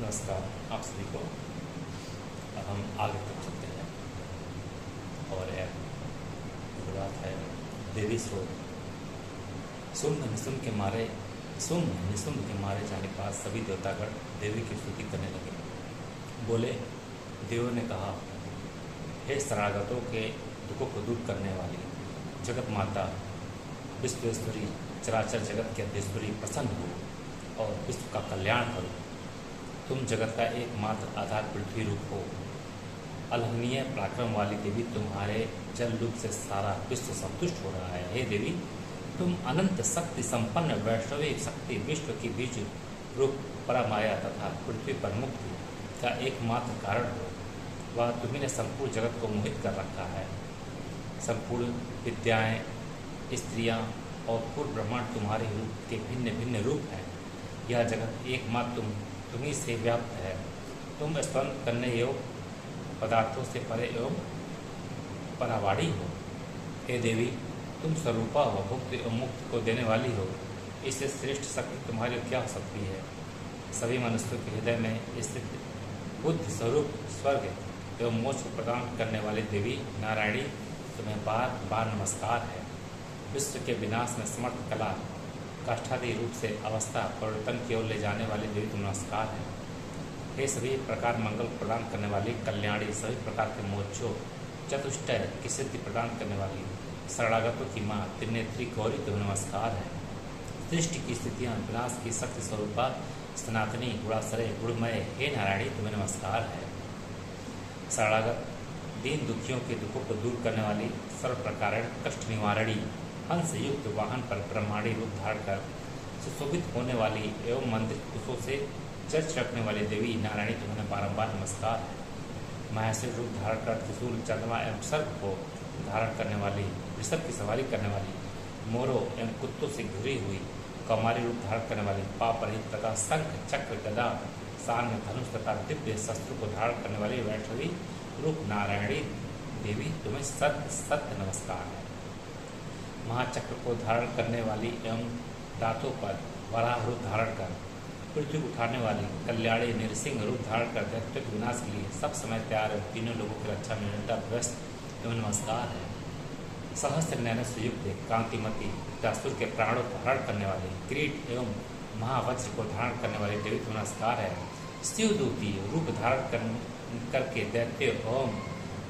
नमस्कार आप सभी को। अब हम आगे तक चलते हैं और एक बात है देवी स्रोत। शुंभ निशुंभ के मारे जाने के बाद सभी देवतागण देवी की स्तुति करने लगे। बोले, देवों ने कहा, हे शरणागतों के दुखों को दूर करने वाली जगत माता विश्वेश्वरी, चराचर जगत की अध्येश्वरी, प्रसन्न हो और विश्व का कल्याण करो। तुम जगत का एकमात्र आधार पृथ्वी रूप हो। अलहनीय पराक्रम वाली देवी, तुम्हारे जल रूप से सारा विश्व संतुष्ट हो रहा है। हे देवी, तुम अनंत शक्ति संपन्न वैष्णवी शक्ति, विश्व की बीज रूप परमाया तथा पृथ्वी पर मुक्ति का एकमात्र कारण हो। वह तुम्ही ने संपूर्ण जगत को मोहित कर रखा है। संपूर्ण विद्याएं, स्त्रियां और पूर्ण ब्रह्मांड तुम्हारे रूप के भिन्न भिन्न रूप हैं। यह जगत एकमात्र तुम्ही से व्याप्त है। तुम स्तन करने योग्य पदार्थों से परे एवं परावाड़ी हो। हे देवी, तुम स्वरूपा हो, भुक्ति एवं मुक्ति को देने वाली हो। इससे श्रेष्ठ शक्ति तुम्हारी क्या हो सकती है। सभी मनुष्यों के हृदय में स्थित बुद्धि स्वरूप स्वर्ग एवं मोक्ष को प्रदान करने वाली देवी नारायणी, तुम्हें बार बार नमस्कार है। विश्व के विनाश में समर्थ कला काष्ठादि रूप से अवस्था परिवर्तन की ओर ले जाने वाली देवी तुम नमस्कार है। हे सभी प्रकार मंगल प्रदान करने वाली कल्याणी, सभी प्रकार के मोक्षों चतुष्टय की सिद्धि प्रदान करने वाली शरणागतों की माँ त्रिनेत्री गौरी तुम्हें नमस्कार है। सृष्टि की स्थितियाँ विनाश की शक्ति स्वरूपा सनातनी गुणाश्रय गुणमय, हे नारायणी तुम्हें नमस्कार है। शरणागत दीन दुखियों के दुखों को दूर करने वाली सर्व प्रकार कष्ट निवारणी, हंस युक्त वाहन पर ब्रह्मांडी रूप धारण कर सुशोभित होने वाली एवं मंदिर कुशों से चर्च रखने वाली देवी नारायणी तुम्हें बारंबार नमस्कार है। महेश्वर रूप धारण कर त्रिशूल, चंद्रमा एवं सर्प को धारण करने वाली, ऋषभ की सवारी करने वाली, मोरों एवं कुत्तों से घिरी हुई कौमारी रूप धारण करने वाली, पाप रहित तथा शंख चक्र गदा सान में धनुष तथा दिव्य शस्त्र को धारण करने वाली वैष्णवी रूप नारायणी देवी तुम्हें सत्य सत्य नमस्कार है। महाचक्र को धारण करने वाली एवं दांतों पर वराह रूप धारण कर पृथ्वी उठाने वाली कल्याणी, नृसिंह रूप धारण कर दैत्यों के विनाश के लिए सब समय तैयार एवं तीनों लोगों की रक्षा में निरंतर व्यस्त एवं नमस्कार है। सहस्त्र नयनों से युक्त कांतिमती दासुर के प्राणों को हरण करने वाली किरीट एवं महावज्र को धारण करने वाली देवी को नमस्कार है। शिवदूती रूप धारण करके दैत्य एवं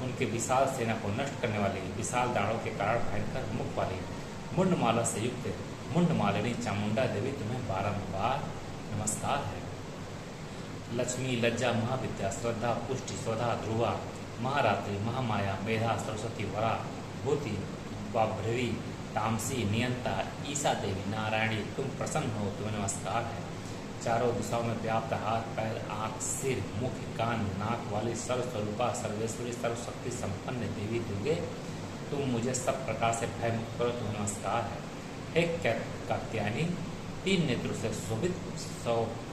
उनके विशाल सेना को नष्ट करने वाली, विशाल दाढ़ों के कारण भयंकर मुख वाली, मुंडमाला से युक्त मुंडमालिनी चामुंडा देवी तुम्हें बारंबार नमस्कार है। लक्ष्मी, लज्जा, महाविद्या, श्रद्धा, पुष्टि, स्वधा, ध्रुवा, महारात्रि, महामाया, मेधा, सरस्वती, वरा, भूति, वाभ्रवी, तामसी, नियंता, ईसा देवी नारायणी तुम प्रसन्न हो, तुम्हें नमस्कार है। चारों दिशाओं में व्याप्त हाथ, पैर, आँख, सिर, मुख, कान, नाक वाली सर्वस्वरूपा सर्वेश्वरी सर्वशक्ति संपन्न देवी दुर्गे, तुम मुझे सब प्रकार से भय मुक्त करो, तुम्हें नमस्कार है। हे कात्यायनी, तीन नेत्रों से शोभित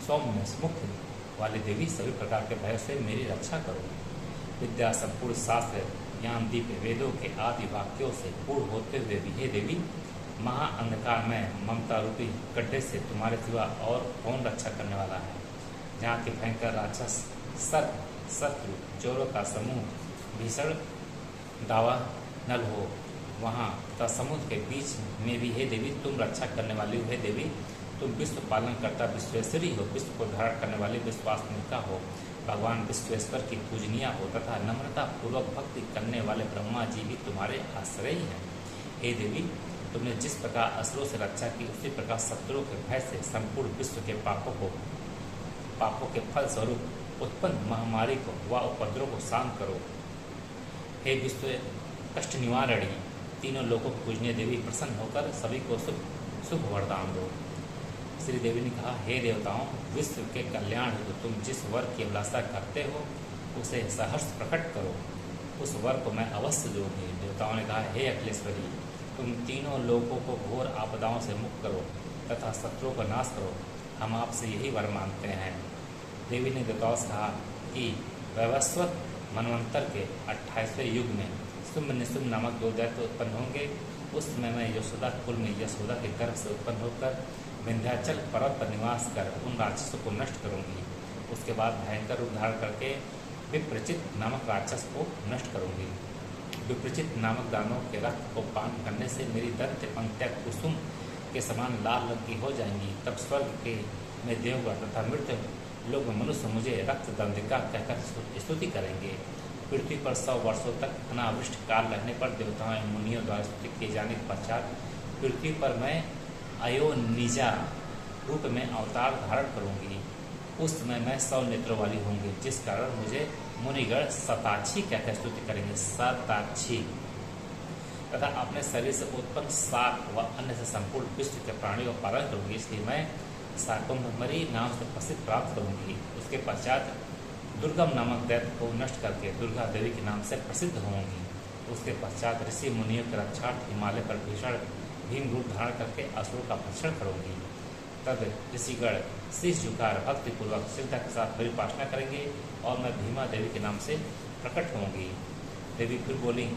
सौम्य मुख वाली देवी, सभी प्रकार के भय से मेरी रक्षा करो। विद्या, संपूर्ण शास्त्र, ज्ञान दीप, वेदों के आदि वाक्यों से पूर्ण होते हुए भी हे देवी, महाअंधकार में ममता रूपी गड्ढे से तुम्हारे सिवा और कौन रक्षा करने वाला है। जहाँ के भयंकर राक्षस, सर्प, शत्रु, चोरों का समूह, भीषण दावा नल हो, वहाँ तथा समुद्र के बीच में भी हे देवी तुम रक्षा करने वाली हो। हे देवी, तुम विश्व पालन करता विश्वेश्वरी हो, विश्व को धारण करने वाली विश्वासनिका हो, भगवान विश्वेश्वर की पूजनीय हो तथा नम्रता पूर्वक भक्ति करने वाले ब्रह्मा जी भी तुम्हारे आश्रय हैं। हे देवी, तुमने जिस प्रकार असुरों से रक्षा की, उसी प्रकार शत्रुओं के भय से संपूर्ण विश्व के पापों के फल स्वरूप उत्पन्न महामारी को व उपद्रव को शांत करो। हे विश्व कष्ट निवारणी, तीनों लोगों को पूजनीय देवी, प्रसन्न होकर सभी को शुभ वरदान दो। श्री देवी ने कहा, हे देवताओं, विश्व के कल्याण हेतु तुम जिस वर की अभिलाषा करते हो उसे सहर्ष प्रकट करो, उस वर को मैं अवश्य दूंगी। देवताओं ने कहा, हे अखिलेश्वरी, तुम तीनों लोगों को घोर आपदाओं से मुक्त करो तथा शत्रुओं का नाश करो, हम आपसे यही वर मांगते हैं। देवी ने देवताओं से कहा कि वैवस्वत मनवंतर के 28वें युग में शुंभ निशुंभ नामक दो दैत्य उत्पन्न होंगे। उस समय मैं यशोदा कुल में यशोदा के गर्भ से उत्पन्न होकर विंध्याचल पर्वत पर निवास कर उन राक्षसों को नष्ट करूंगी। उसके बाद भयंकर रूप धारण करके विप्रचित नामक राक्षस को नष्ट करूंगी। विप्रचित नामक दानव के रक्त को पान करने से मेरी दंत पंक्तियाँ कुसुम के समान लाल रंग की हो जाएंगी। तब स्वर्ग के में देवगण तथा मृत लोग में मनुष्य मुझे रक्त दंडिका कहकर स्तुति करेंगे। पृथ्वी पर 100 वर्षों तक अनावृष्ट काल रहने पर देवताओं एवं मुनियों द्वारा स्तुति किए जाने के पश्चात पृथ्वी पर मैं अयोनिजा रूप में अवतार धारण करूंगी। उस समय मैं 100 नेत्रों वाली होंगी, जिस कारण मुझे मुनिगण सताक्षी कहकर स्तुति करेंगे। सताक्षी तथा अपने शरीर से उत्पन्न शाक व अन्य से संपूर्ण विश्व के प्राणियों का पालन करूंगी, इसलिए मैं शाकुंभरी नाम से प्रसिद्ध प्राप्त करूंगी। उसके पश्चात दुर्गम नामक दैत्य को नष्ट करके दुर्गा देवी के नाम से प्रसिद्ध होंगी। उसके पश्चात ऋषि मुनियों के रक्षार्थ हिमालय पर भीषण भीम रूप धारण करके असुरों का भक्षण करूंगी। तब ऋषिगण शीश झुकार भक्तिपूर्वक श्रद्धा के साथ मेरी उपासना करेंगे और मैं भीमा देवी के नाम से प्रकट होंगी। देवी फिर बोली,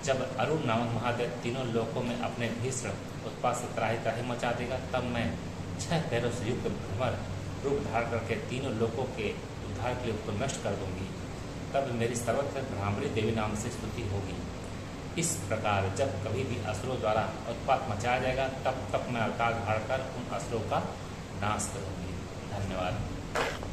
जब अरुण नामक महादेव तीनों लोकों में अपने भीषण उत्पात से त्राही त्राही मचा देगा, तब मैं 6 पैरों से युक्त भ्रमर रूप धारण करके तीनों लोकों के उद्धार के लिए उसको नष्ट कर दूंगी। तब मेरी सर्वत्र भ्रामरी देवी नाम से स्तुति होगी। इस प्रकार जब कभी भी असुरों द्वारा उत्पात मचाया जाएगा, तब मैं अवतार धारण कर उन असुरों का नाश करूंगी। धन्यवाद।